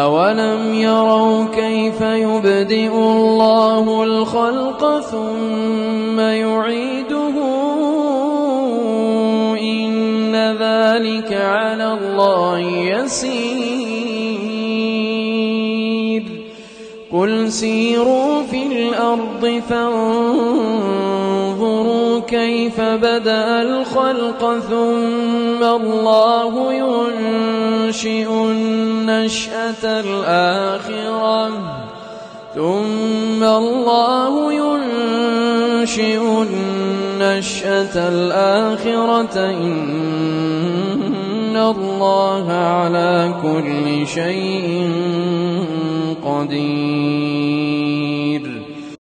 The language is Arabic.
أَوَلَمْ يَرَوْا كَيْفَ يُبْدِئُ اللَّهُ الْخَلْقَ ثُمَّ يُعِيدُهُ إِنَّ ذَلِكَ عَلَى اللَّهِ يَسِيرٌ قُلْ سِيرُوا فِي الْأَرْضِ فَانظُرُوا كَيْفَ بَدَأَ الْخَلْقَ ثُمَّ اللَّهُ يُنشِئُ النَّشْأَةَ الْآخِرَةَ إِنَّ اللَّهَ عَلَى كُلِّ شَيْءٍ قَدِيرٌ